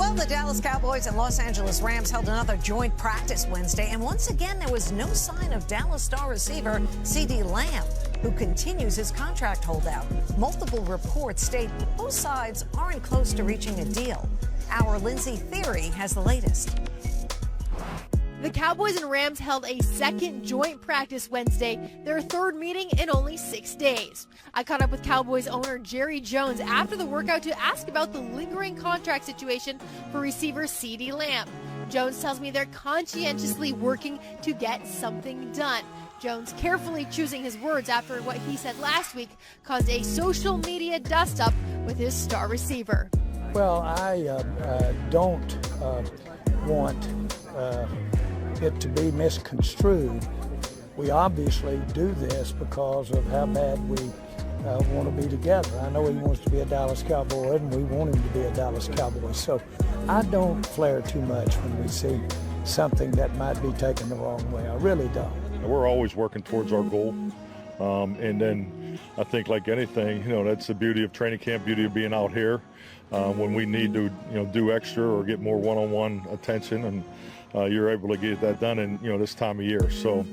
Well, the Dallas Cowboys and Los Angeles Rams held another joint practice Wednesday, and once again there was no sign of Dallas star receiver CeeDee Lamb, who continues his contract holdout. Multiple reports state both sides aren't close to reaching a deal. Our Lindsay Theory has the latest. The Cowboys and Rams held a second joint practice Wednesday, their third meeting in only 6 days. I caught up with Cowboys owner Jerry Jones after the workout to ask about the lingering contract situation for receiver CeeDee Lamb. Jones tells me they're conscientiously working to get something done. Jones, carefully choosing his words after what he said last week, caused a social media dust-up with his star receiver. Well, I don't want it to be misconstrued. We obviously do this because of how bad we want to be together. I know he wants to be a Dallas Cowboy, and we want him to be a Dallas Cowboy. So I don't flare too much when we see something that might be taken the wrong way. I really don't. We're always working towards our goal. And then I think, like anything, that's the beauty of training camp, beauty of being out here. When we need to, do extra or get more one-on-one attention, and you're able to get that done in, this time of year. So,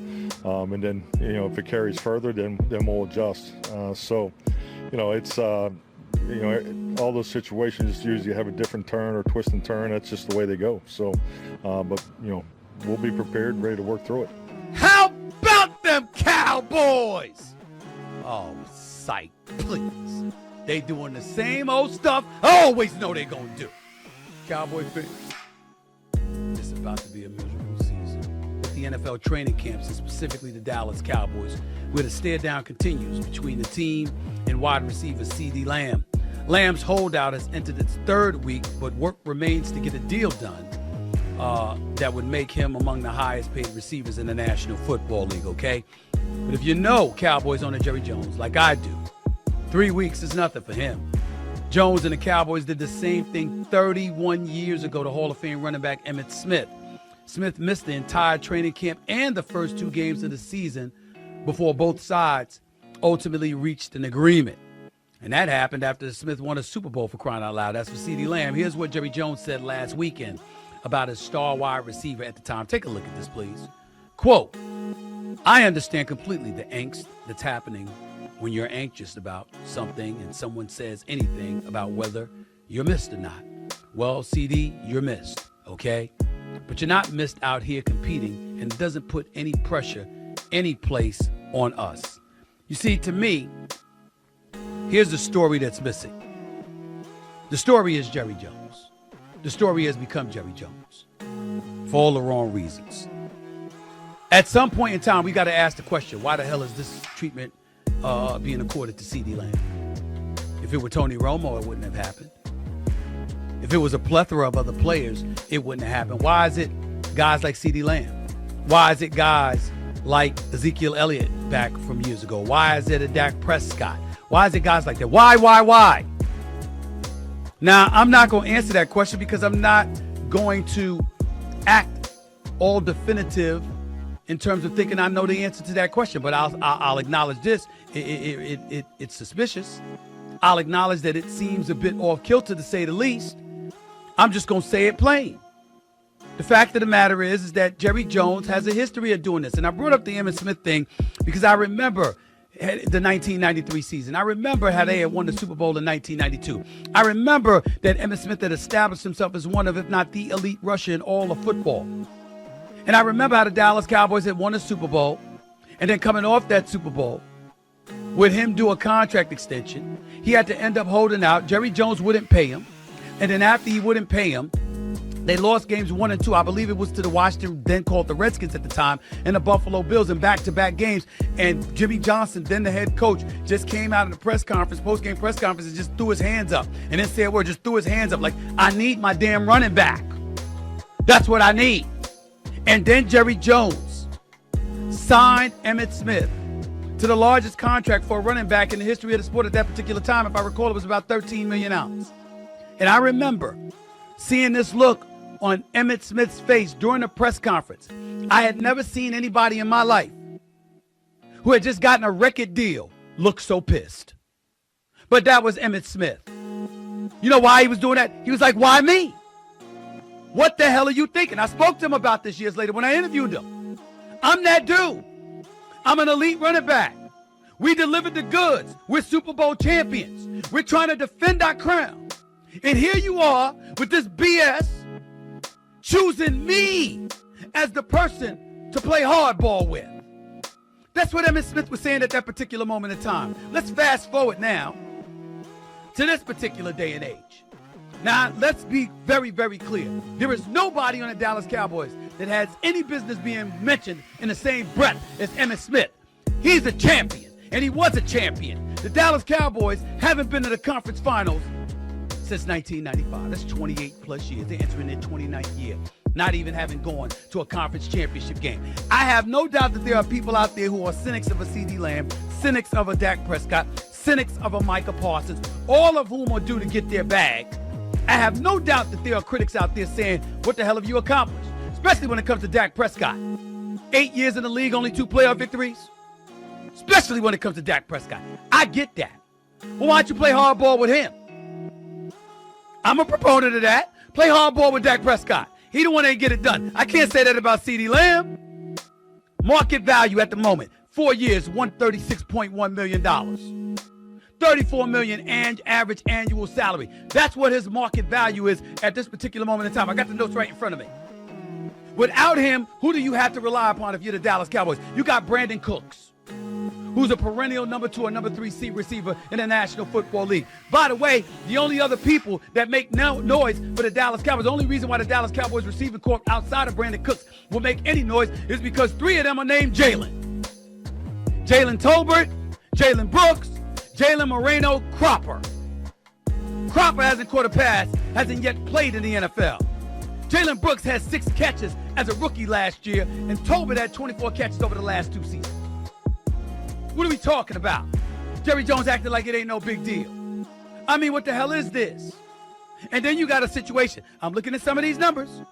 and then, if it carries further, then we'll adjust. So, it's, all those situations usually have a different turn or twist and turn. That's just the way they go. So, but, we'll be prepared, ready to work through it. How about them Cowboys? Oh, psych, please. They doing the same old stuff I always know they gonna do. Cowboy fans, it's about to be a miserable season. With the NFL training camps, and specifically the Dallas Cowboys, where the stare down continues between the team and wide receiver CeeDee Lamb. Lamb's holdout has entered its third week, but work remains to get a deal done that would make him among the highest paid receivers in the National Football League, okay? But if you know Cowboys owner Jerry Jones, like I do, 3 weeks is nothing for him. Jones and the Cowboys did the same thing 31 years ago to Hall of Fame running back Emmitt Smith. Smith missed the entire training camp and the first 2 games of the season before both sides ultimately reached an agreement. And that happened after Smith won a Super Bowl, for crying out loud. That's for CeeDee Lamb. Here's what Jerry Jones said last weekend about his star wide receiver at the time. Take a look at this, please. Quote, "I understand completely the angst that's happening when you're anxious about something and someone says anything about whether you're missed or not. Well, CD, you're missed, okay? But you're not missed out here competing, and it doesn't put any pressure, any place on us." You see, to me, here's the story that's missing. The story is Jerry Jones. The story has become Jerry Jones for all the wrong reasons. At some point in time, we got to ask the question, why the hell is this treatment being accorded to CeeDee Lamb? If it were Tony Romo, it wouldn't have happened. If it was a plethora of other players, it wouldn't have happened. Why is it guys like CeeDee Lamb? Why is it guys like Ezekiel Elliott back from years ago? Why is it a Dak Prescott? Why is it guys like that? Why? Now, I'm not going to answer that question because I'm not going to act all definitive in terms of thinking I know the answer to that question. But I'll acknowledge this. It's suspicious. I'll acknowledge that it seems a bit off kilter, to say the least. I'm just going to say it plain. The fact of the matter is that Jerry Jones has a history of doing this. And I brought up the Emmitt Smith thing because I remember the 1993 season. I remember how they had won the Super Bowl in 1992. I remember that Emmitt Smith had established himself as one of, if not the elite rusher in all of football. And I remember how the Dallas Cowboys had won a Super Bowl, and then coming off that Super Bowl, with him do a contract extension, he had to end up holding out. Jerry Jones wouldn't pay him. And then after he wouldn't pay him, they lost games 1 and 2. I believe it was to the Washington, then called the Redskins at the time, and the Buffalo Bills in back-to-back games. And Jimmy Johnson, then the head coach, just came out in the press conference, post-game press conference, and just threw his hands up. And then said, just threw his hands up like, I need my damn running back. That's what I need. And then Jerry Jones signed Emmitt Smith to the largest contract for a running back in the history of the sport at that particular time. If I recall, it was about $13 million. And I remember seeing this look on Emmitt Smith's face during the press conference. I had never seen anybody in my life who had just gotten a record deal look so pissed. But that was Emmitt Smith. You know why he was doing that? He was like, why me? What the hell are you thinking? I spoke to him about this years later when I interviewed him. I'm that dude. I'm an elite running back. We delivered the goods. We're Super Bowl champions. We're trying to defend our crown. And here you are with this BS, choosing me as the person to play hardball with. That's what Emmitt Smith was saying at that particular moment in time. Let's fast forward now to this particular day and age. Now, let's be very, very clear. There is nobody on the Dallas Cowboys that has any business being mentioned in the same breath as Emmitt Smith. He's a champion, and he was a champion. The Dallas Cowboys haven't been to the conference finals since 1995. That's 28 plus years. They're entering their 29th year, not even having gone to a conference championship game. I have no doubt that there are people out there who are cynics of a CeeDee Lamb, cynics of a Dak Prescott, cynics of a Micah Parsons, all of whom are due to get their bag. I have no doubt that there are critics out there saying, what the hell have you accomplished? Especially when it comes to Dak Prescott. 8 years in the league, only 2 playoff victories. Especially when it comes to Dak Prescott. I get that. Well, why don't you play hardball with him? I'm a proponent of that. Play hardball with Dak Prescott. He the one that get it done. I can't say that about CeeDee Lamb. Market value at the moment, 4 years, $136.1 million. $34 million and average annual salary. That's what his market value is at this particular moment in time. I got the notes right in front of me. Without him, who do you have to rely upon if you're the Dallas Cowboys? You got Brandon Cooks, who's a perennial number 2 or number 3 seed receiver in the National Football League. By the way, the only other people that make no noise for the Dallas Cowboys, the only reason why the Dallas Cowboys receiving corps outside of Brandon Cooks will make any noise is because 3 of them are named Jalen. Jalen Tolbert, Jalen Brooks, Jalen Moreno Cropper. Cropper hasn't caught a pass, hasn't yet played in the NFL. Jalen Brooks has 6 catches as a rookie last year, and Tolbert had 24 catches over the last 2 seasons. What are we talking about? Jerry Jones acting like it ain't no big deal. I mean, what the hell is this? And then you got a situation. I'm looking at some of these numbers.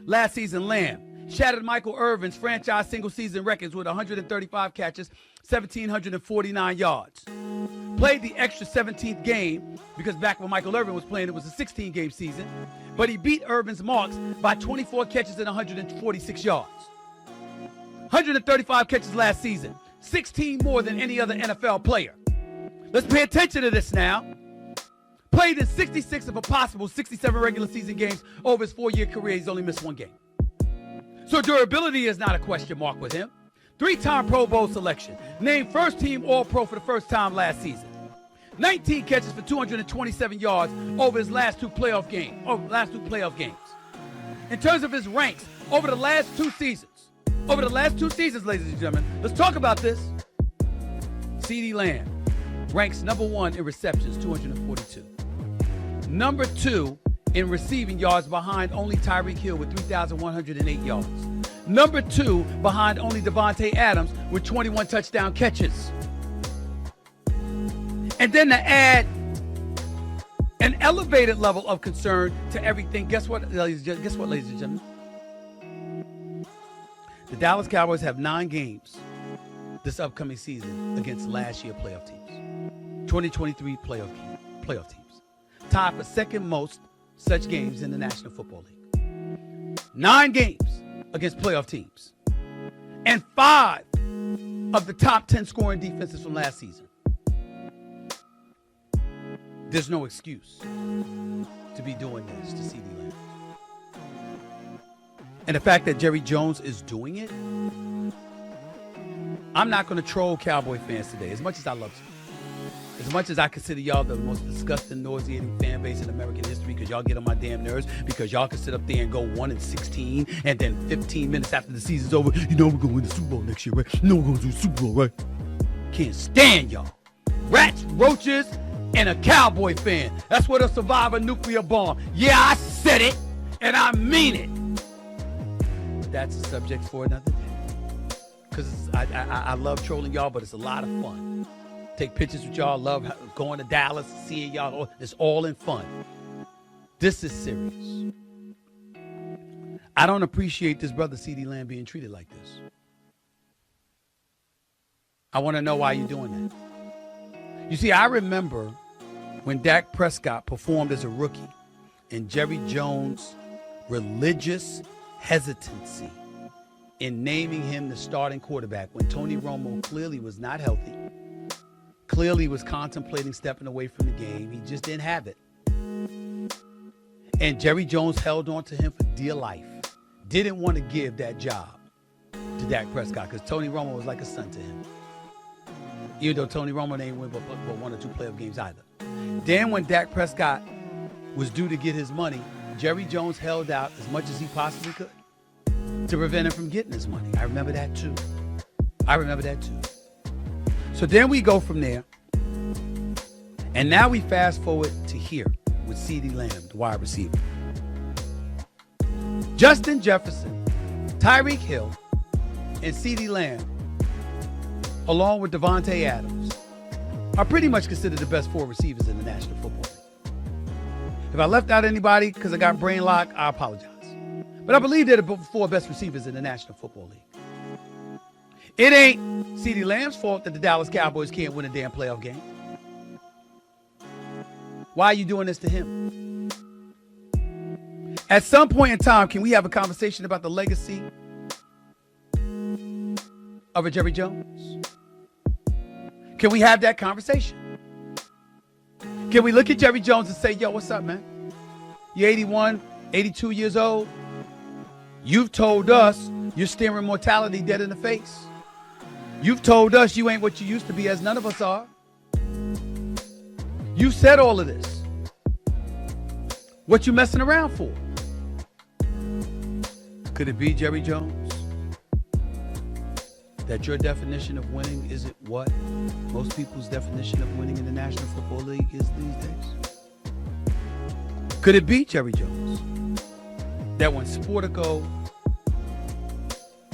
Last season, Lamb shattered Michael Irvin's franchise single-season records with 135 catches, 1,749 yards. Played the extra 17th game because back when Michael Irvin was playing, it was a 16-game season. But he beat Irvin's marks by 24 catches and 146 yards. 135 catches last season, 16 more than any other NFL player. Let's pay attention to this now. Played in 66 of a possible 67 regular season games over his 4-year career. He's only missed 1 game. So durability is not a question mark with him. 3-time Pro Bowl selection. Named first-team All-Pro for the first time last season. 19 catches for 227 yards over his last 2 playoff games. In terms of his ranks over the last 2 seasons. Ladies and gentlemen, let's talk about this. CeeDee Lamb ranks number 1 in receptions, 242. Number 2 in receiving yards behind only Tyreek Hill with 3,108 yards. Number 2 behind only Devontae Adams with 21 touchdown catches. And then to add an elevated level of concern to everything, guess what, ladies and gentlemen? The Dallas Cowboys have 9 games this upcoming season against last year playoff teams. 2023 playoff teams. Tied for second most such games in the National Football League. 9 games against playoff teams. And 5 of the top 10 scoring defenses from last season. There's no excuse to be doing this to CeeDee Lamb. And the fact that Jerry Jones is doing it, I'm not going to troll Cowboy fans today as much as I love you. As much as I consider y'all the most disgusting, nauseating fan base in American history because y'all get on my damn nerves because y'all can sit up there and go 1-16 and then 15 minutes after the season's over, you know we're going to win the Super Bowl next year, right? You know we're going to do the Super Bowl, right? Can't stand y'all. Rats, roaches, and a Cowboy fan. That's what a survivor nuclear bomb. Yeah, I said it, and I mean it. But that's a subject for another day. Because I love trolling y'all, but it's a lot of fun. Take pictures with y'all, love going to Dallas, seeing y'all. It's all in fun. This is serious. I don't appreciate this brother CeeDee Lamb being treated like this. I want to know why you're doing that. You see, I remember when Dak Prescott performed as a rookie in Jerry Jones' religious hesitancy in naming him the starting quarterback when Tony Romo clearly was not healthy, clearly was contemplating stepping away from the game. He just didn't have it. And Jerry Jones held on to him for dear life. Didn't want to give that job to Dak Prescott because Tony Romo was like a son to him. Even though Tony Romo didn't win but 1 or 2 playoff games either. Then when Dak Prescott was due to get his money, Jerry Jones held out as much as he possibly could to prevent him from getting his money. I remember that too. So then we go from there. And now we fast forward to here with CeeDee Lamb, the wide receiver. Justin Jefferson, Tyreek Hill, and CeeDee Lamb, along with Devontae Adams, are pretty much considered the best 4 receivers in the National Football League. If I left out anybody because I got brain lock, I apologize. But I believe they're the 4 best receivers in the National Football League. It ain't CeeDee Lamb's fault that the Dallas Cowboys can't win a damn playoff game. Why are you doing this to him? At some point in time, can we have a conversation about the legacy of a Jerry Jones? Can we have that conversation? Can we look at Jerry Jones and say, yo, what's up, man? You're 81, 82 years old. You've told us you're staring mortality dead in the face. You've told us you ain't what you used to be, as none of us are. You said all of this. What you messing around for? Could it be, Jerry Jones, that your definition of winning isn't what most people's definition of winning in the National Football League is these days? Could it be, Jerry Jones, that when Sportico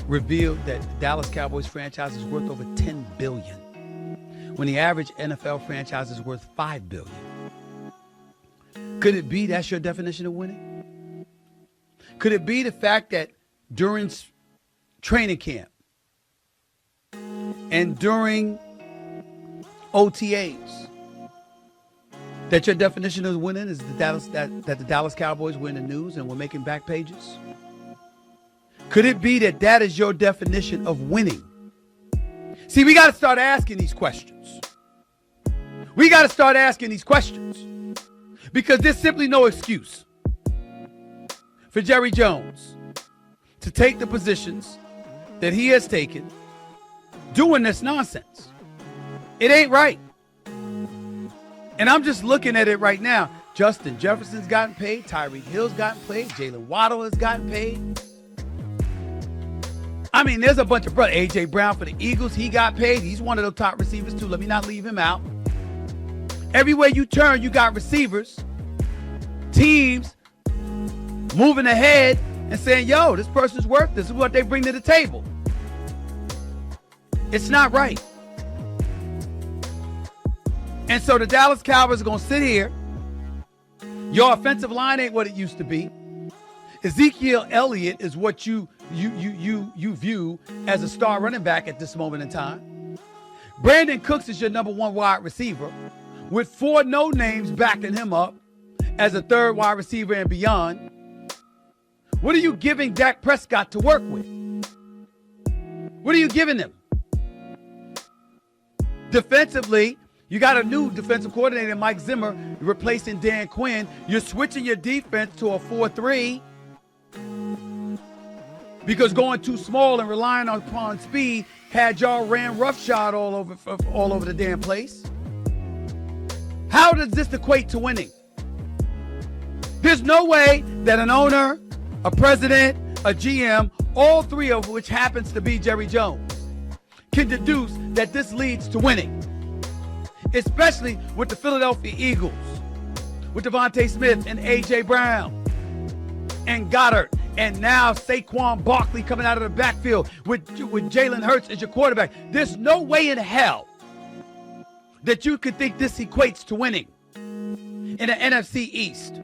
revealed that the Dallas Cowboys franchise is worth over $10 billion, when the average NFL franchise is worth $5 billion, could it be that's your definition of winning? Could it be the fact that during training camp and during OTAs, that your definition of winning is that the Dallas Cowboys were in the news and we're making back pages? Could it be that that is your definition of winning? See, we got to start asking these questions. We got to start asking these questions because there's simply no excuse for Jerry Jones to take the positions that he has taken doing this nonsense. It ain't right. And I'm just looking at it right now. Justin Jefferson's gotten paid. Tyreek Hill's gotten paid. Jalen Waddle has gotten paid. I mean, there's a bunch of brothers. A.J. Brown for the Eagles, he got paid. He's one of the top receivers too. Let me not leave him out. Everywhere you turn, you got receivers, teams moving ahead and saying, yo, this person's worth this. This is what they bring to the table. It's not right. And so the Dallas Cowboys are going to sit here. Your offensive line ain't what it used to be. Ezekiel Elliott is what you view as a star running back at this moment in time. Brandon Cooks is your number 1 wide receiver with 4 no-names backing him up as a 3rd wide receiver and beyond. What are you giving Dak Prescott to work with? What are you giving him? Defensively, you got a new defensive coordinator, Mike Zimmer, replacing Dan Quinn. You're switching your defense to a 4-3 because going too small and relying upon speed had y'all ran roughshod all over the damn place. How does this equate to winning? There's no way that an owner, a president, a GM, all 3 of which happens to be Jerry Jones, can deduce that this leads to winning. Especially with the Philadelphia Eagles, with Devontae Smith and A.J. Brown and Goddard, and now Saquon Barkley coming out of the backfield with Jalen Hurts as your quarterback. There's no way in hell that you could think this equates to winning in the NFC East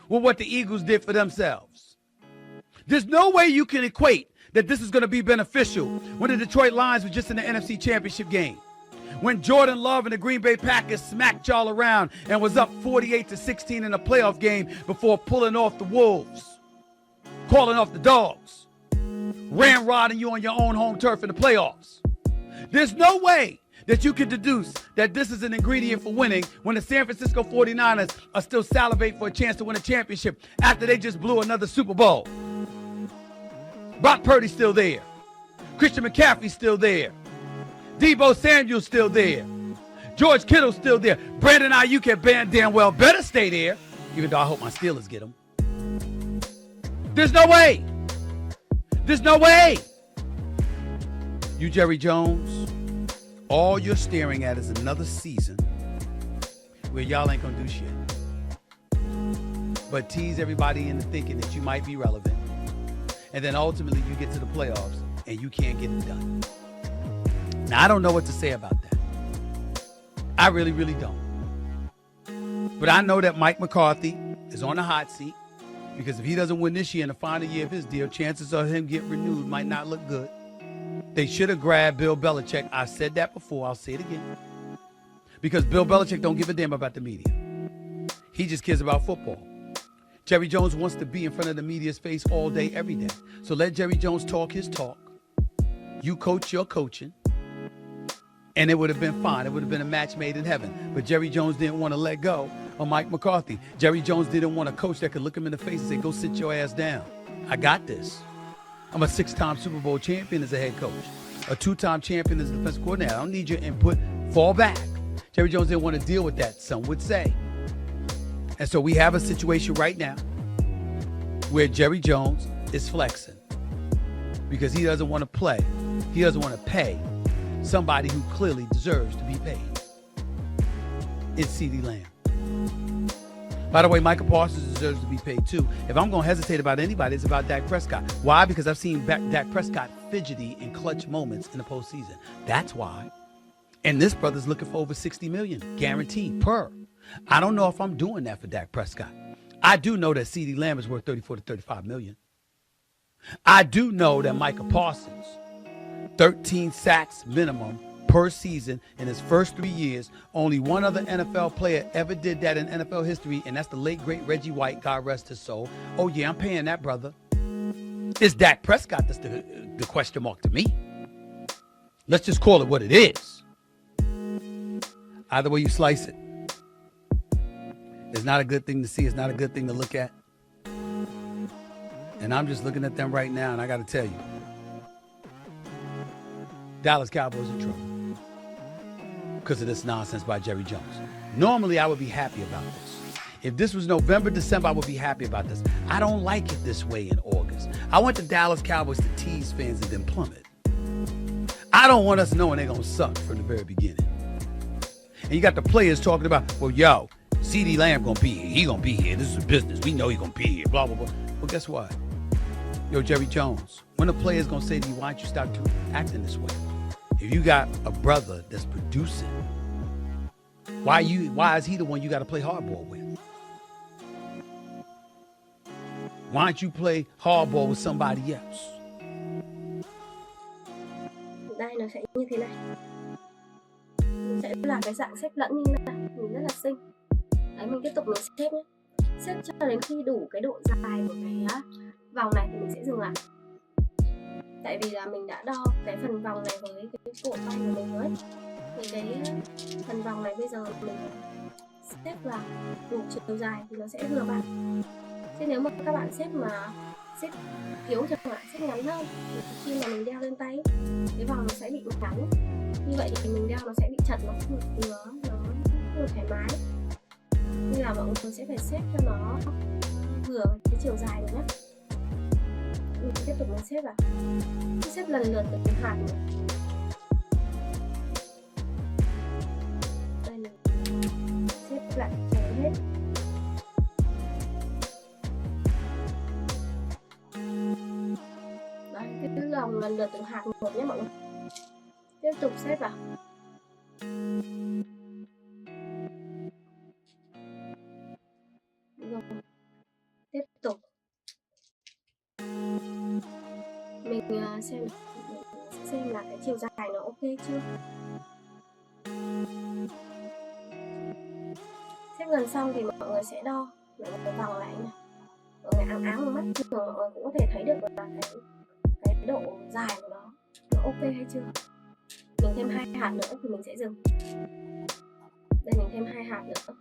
with what the Eagles did for themselves. There's no way you can equate that this is going to be beneficial when the Detroit Lions were just in the NFC Championship game. When Jordan Love and the Green Bay Packers smacked y'all around and was up 48-16 in a playoff game before pulling off the Wolves, calling off the Dogs, ramrodding you on your own home turf in the playoffs. There's no way that you can deduce that this is an ingredient for winning when the San Francisco 49ers are still salivating for a chance to win a championship after they just blew another Super Bowl. Brock Purdy's still there. Christian McCaffrey's still there. Deebo Samuel's still there. George Kittle's still there. Brandon Ayuk at damn well better stay there, even though I hope my Steelers get him. There's no way. There's no way. You, Jerry Jones, all you're staring at is another season where y'all ain't gonna do shit but tease everybody into thinking that you might be relevant. And then ultimately you get to the playoffs and you can't get it done. Now, I don't know what to say about that. I really, really don't. But I know that Mike McCarthy is on the hot seat because if he doesn't win this year in the final year of his deal, chances of him getting renewed might not look good. They should have grabbed Bill Belichick. I said that before. I'll say it again. Because Bill Belichick don't give a damn about the media. He just cares about football. Jerry Jones wants to be in front of the media's face all day, every day. So let Jerry Jones talk his talk. You coach your coaching. And it would have been fine. It would have been a match made in heaven. But Jerry Jones didn't want to let go of Mike McCarthy. Jerry Jones didn't want a coach that could look him in the face and say, go sit your ass down. I got this. I'm a 6-time Super Bowl champion as a head coach. A 2-time champion as a defensive coordinator. I don't need your input. Fall back. Jerry Jones didn't want to deal with that, some would say. And so we have a situation right now where Jerry Jones is flexing because he doesn't want to play. He doesn't want to pay somebody who clearly deserves to be paid. It's CeeDee Lamb. By the way, Micah Parsons deserves to be paid too. If I'm going to hesitate about anybody, it's about Dak Prescott. Why? Because I've seen Dak Prescott fidgety in clutch moments in the postseason. That's why. And this brother's looking for over $60 million, guaranteed, per. I don't know if I'm doing that for Dak Prescott. I do know that CeeDee Lamb is worth $34 to $35 million. I do know that Micah Parsons, 13 sacks minimum per season in his first 3 years. Only one other NFL player ever did that in NFL history, and that's the late, great Reggie White, God rest his soul. Oh, yeah, I'm paying that, brother. It's Dak Prescott that's the question mark to me. Let's just call it what it is. Either way you slice it. It's not a good thing to see. It's not a good thing to look at. And I'm just looking at them right now, and I got to tell you, Dallas Cowboys in trouble because of this nonsense by Jerry Jones. Normally, I would be happy about this. If this was November, December, I would be happy about this. I don't like it this way in August. I want the Dallas Cowboys to tease fans and then plummet. I don't want us knowing they're going to suck from the very beginning. And you got the players talking about, well, yo, CeeDee Lamb going to be here. He going to be here. This is a business. We know he going to be here. Blah, blah, blah. Well, guess what? Yo, Jerry Jones, when the player's going to say to you, why don't you stop acting this way? If you got a brother that's producing, why is he the one you got to play hardball with? Why don't you play hardball with somebody else? Đây nó sẽ như thế này. Mình sẽ làm cái dạng xếp lẫn như thế này, nhìn rất là xinh. Đấy, mình tiếp tục mình xếp nhé. Xếp cho đến khi đủ cái độ dài của cái vòng này thì mình sẽ dừng lại. Tại vì là mình đã đo cái phần vòng này với cái cổ tay của mình rồi. Thì cái phần vòng này bây giờ mình xếp vào đủ chiều dài thì nó sẽ vừa vặn. Thế nếu mà các bạn xếp thiếu chẳng hạn, xếp ngắn hơn thì khi mà mình đeo lên tay cái vòng nó sẽ bị ngắn. Như vậy thì mình đeo nó sẽ bị chật, nó không được thoải mái. Nên là mọi người sẽ phải xếp cho nó vừa cái chiều dài rồi nhé. Mình tiếp tục mình xếp vào. Xếp lần lượt từng hạt này. Đây mình xếp lại cho hết. Đấy, cái lòng lần lượt từng hạt một nhé mọi người. Tiếp tục xếp vào. Rồi. Tiếp tục. Mình xem là cái chiều dài nó ok chưa. lần xong thì mọi người sẽ đo, mọi người vòng lại này, mọi người áng áng mắt thường mọi người cũng có thể thấy được là cái độ dài của nó ok hay chưa. Mình thêm 2 hạt nữa thì mình sẽ dừng. Đây mình thêm 2 hạt nữa,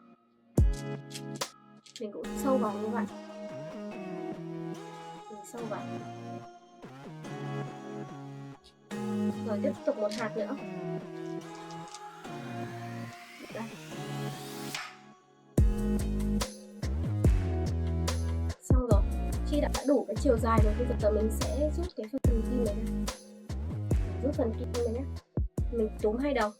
mình cũng sâu vào như vậy, mình sâu vào, rồi tiếp tục 1 hạt nữa. Đây. Xong rồi, khi đã đủ cái chiều dài rồi thì giờ mình sẽ rút cái phần kim này ra, rút phần kim này nhé. Mình túm hai đầu,